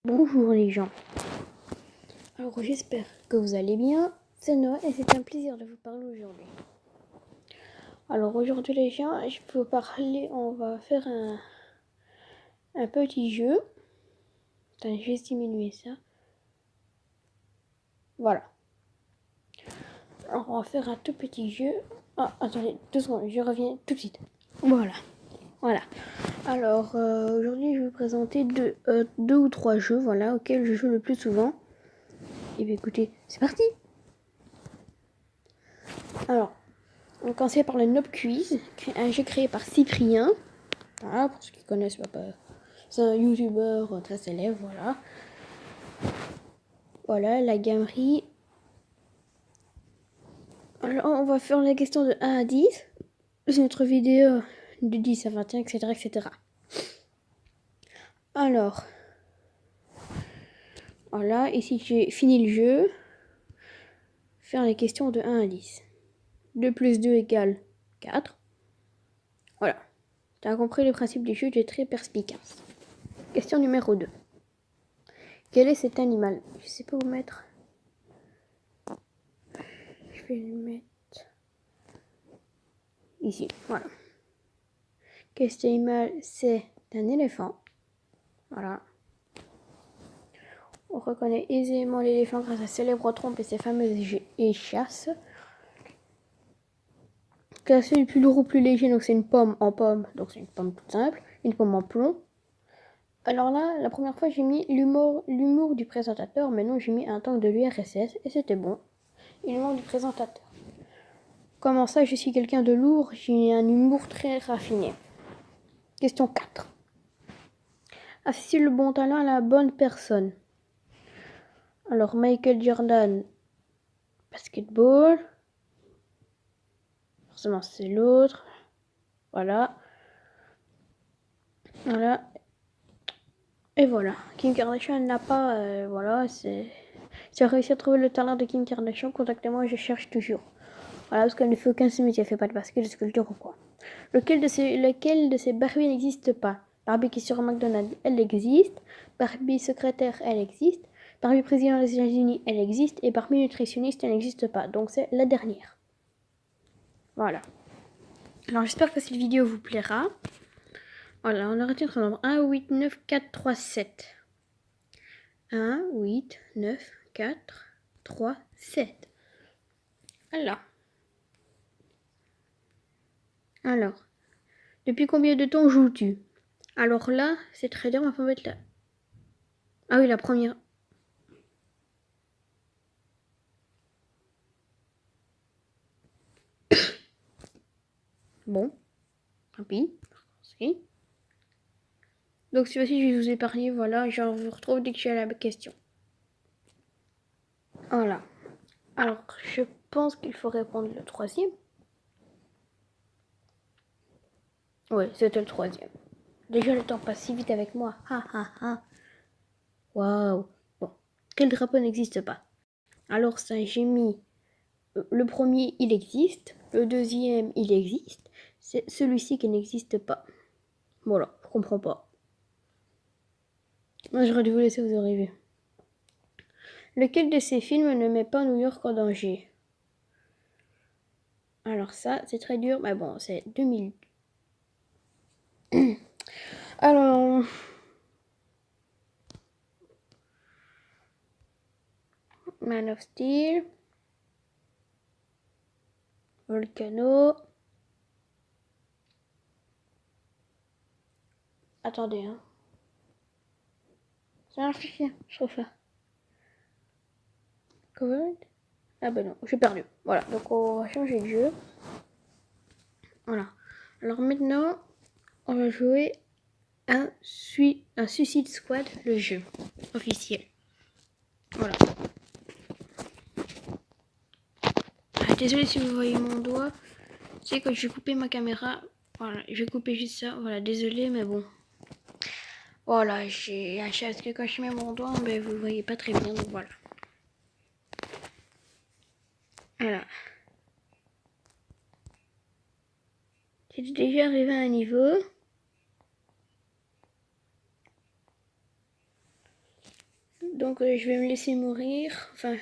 Bonjour les gens. Alors j'espère que vous allez bien. C'est Noah et c'est un plaisir de vous parler aujourd'hui. Alors aujourd'hui les gens, je peux vous parler, on va faire un petit jeu. Attends, je vais diminuer ça. Voilà. Alors on va faire un tout petit jeu. Ah, attendez, 2 secondes, je reviens tout de suite. Voilà. Alors aujourd'hui je vais vous présenter deux ou trois jeux, voilà, auxquels je joue le plus souvent. Et bien écoutez, c'est parti. Alors, on va commencer par le Nob Quiz, un jeu créé par Cyprien. Voilà, pour ceux qui connaissent, c'est un youtubeur très célèbre, voilà. Voilà, la gamerie. Alors, on va faire la question de 1 à 10. C'est notre vidéo de 10 à 21, etc., etc. Alors, voilà, ici j'ai fini le jeu. Faire les questions de 1 à 10. 2 plus 2 égale 4. Voilà. Tu as compris le principe du jeu, tu es très perspicace. Question numéro 2. Quel est cet animal? Je sais pas où mettre. Je vais le mettre ici. Voilà. Quel cet animal? C'est un éléphant. Voilà. On reconnaît aisément l'éléphant grâce à sa célèbre trompe et ses fameuses échasses. Classé le plus lourd ou plus léger, donc c'est une pomme en pomme, donc c'est une pomme toute simple. Une pomme en plomb. Alors là, la première fois, j'ai mis l'humour du présentateur, mais non, j'ai mis un tank de l'URSS, et c'était bon. Et l'humour du présentateur. Comment ça, je suis quelqu'un de lourd, j'ai un humour très raffiné. Question 4. Associe le bon talent à la bonne personne. Alors, Michael Jordan, basketball. Forcément, c'est l'autre. Voilà. Voilà. Et voilà. Kim Kardashian n'a pas... voilà, c'est... Si tu as réussi à trouver le talent de Kim Kardashian, contactez-moi, je cherche toujours. Voilà, parce qu'elle ne fait aucun métier, elle fait pas de basket, de sculpture ou quoi. Lequel de ces Barbie n'existe pas? Barbie qui est sur McDonald's, elle existe. Barbie secrétaire, elle existe. Barbie président des États-Unis, elle existe. Et Barbie nutritionniste, elle n'existe pas. Donc c'est la dernière. Voilà. Alors j'espère que cette vidéo vous plaira. Voilà, on a retenu notre nombre. 1, 8, 9, 4, 3, 7. 1, 8, 9, 4, 3, 7. Alors, depuis combien de temps joues-tu? Alors là, c'est très dur, on va mettre là. Ah oui, la première. Bon, tant pis. Donc cette fois-ci, je vais vous épargner, voilà, je vous retrouve dès que j'ai la question. Voilà. Alors, je pense qu'il faut répondre le troisième. Oui, c'était le troisième. Déjà, le temps passe si vite avec moi. Ha ha ha. Waouh. Bon, quel drapeau n'existe pas? Alors ça, j'ai mis... Le premier, il existe. Le deuxième, il existe. C'est celui-ci qui n'existe pas. Voilà, je comprends pas. Moi, j'aurais dû vous laisser, vous aurez vu. Lequel de ces films ne met pas New York en danger? Alors ça, c'est très dur, mais bon, c'est 2000. Alors... Man of Steel. Volcano. Attendez, hein. C'est un fichier, je refais. Covered. Ah ben non, j'ai perdu. Voilà, donc on va changer de jeu. Voilà. Alors maintenant, on va jouer un Suicide Squad, le jeu officiel. Voilà. Ah, désolé si vous voyez mon doigt. Tu sais, quand j'ai coupé ma caméra, voilà, je vais couper juste ça. Voilà, désolé, mais bon. Voilà, j'ai un chat que quand je mets mon doigt, ben, vous voyez pas très bien, donc voilà. Voilà. J'ai déjà arrivé à un niveau. Donc je vais me laisser mourir. Enfin,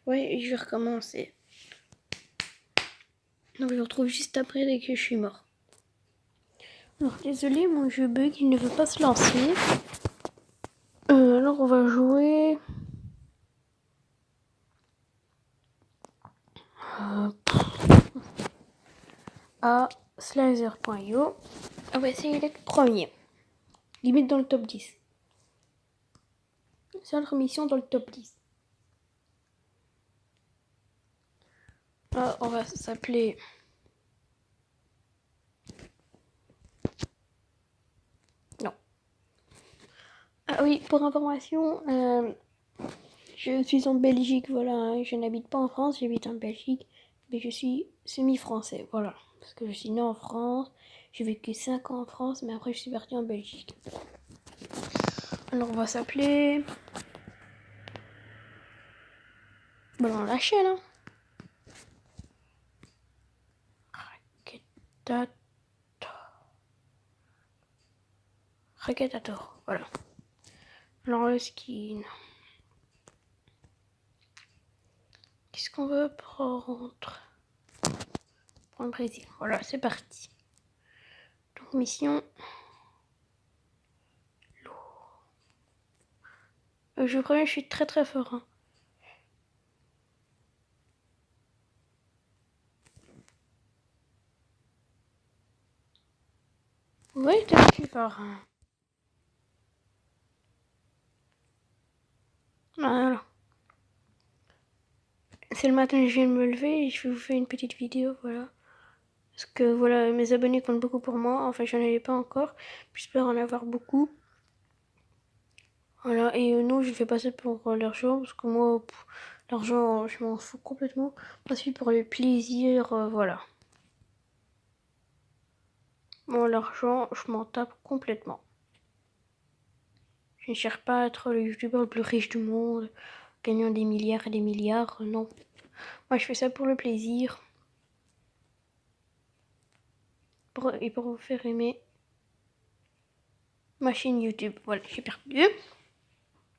ouais, je vais recommencer. Donc je vous retrouve juste après dès que je suis mort. Alors désolé, mon jeu bug, il ne veut pas se lancer. Alors on va jouer... à slicer.io. On va essayer d'être premier. Limite dans le top 10. C'est notre mission dans le top 10. Ah, on va s'appeler... Non. Ah oui, pour information, je suis en Belgique, voilà. Hein, je n'habite pas en France, j'habite en Belgique. Mais je suis semi-français, voilà. Parce que je suis né en France. J'ai vécu 5 ans en France, mais après je suis partie en Belgique. Alors on va s'appeler... Bon, on l'achète, hein. Raquetator, voilà. Alors le skin. Qu'est-ce qu'on veut prendre? Pour le Brésil. Voilà, c'est parti. Donc mission. Lourd. Je vous préviens, je suis très très fort. Hein. Oui, je suis fort. Hein. Voilà. C'est le matin, je viens de me lever et je vais vous faire une petite vidéo, voilà. Parce que voilà, mes abonnés comptent beaucoup pour moi. Enfin, j'en avais pas encore. J'espère en avoir beaucoup. Voilà, et non, je fais pas ça pour l'argent, parce que moi, l'argent, je m'en fous complètement. Moi, c'est pour le plaisir, voilà. Bon, l'argent, je m'en tape complètement. Je ne cherche pas à être le youtubeur le plus riche du monde, gagnant des milliards et des milliards, non. Moi, je fais ça pour le plaisir. Et pour vous faire aimer ma chaîne YouTube. Voilà, j'ai perdu.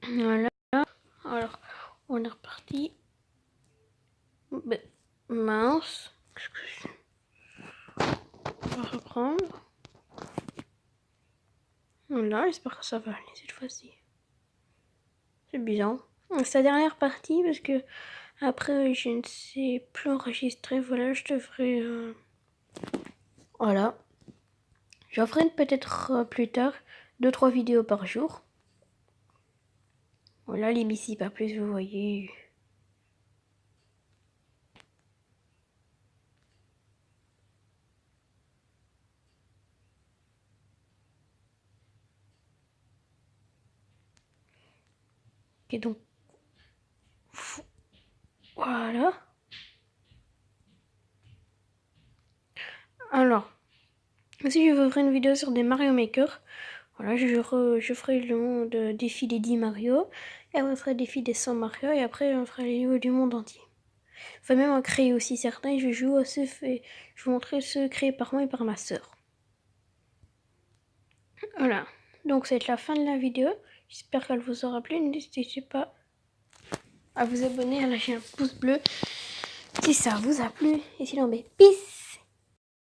Voilà. Alors, on est reparti. Mince. On va reprendre. Voilà, j'espère que ça va aller cette fois-ci. C'est bizarre. C'est la dernière partie parce que après je ne sais plus enregistrer. Voilà, je devrais... Voilà. J'en ferai peut-être plus tard 2-3 vidéos par jour. Voilà, les ici pas plus, vous voyez. Et donc, voilà. Alors, si je veux faire une vidéo sur des Mario Maker, voilà, je ferai le monde défi des 10 Mario, et après je ferai le défi des 100 Mario, et après on fera les niveaux du monde entier. Enfin, même en créer aussi certains, et je joue à ceux faits. Je vous montrer ceux créés par moi et par ma soeur. Voilà, donc c'est la fin de la vidéo. J'espère qu'elle vous aura plu. N'hésitez pas à vous abonner, à lâcher un pouce bleu si ça vous a plu. Et sinon, peace!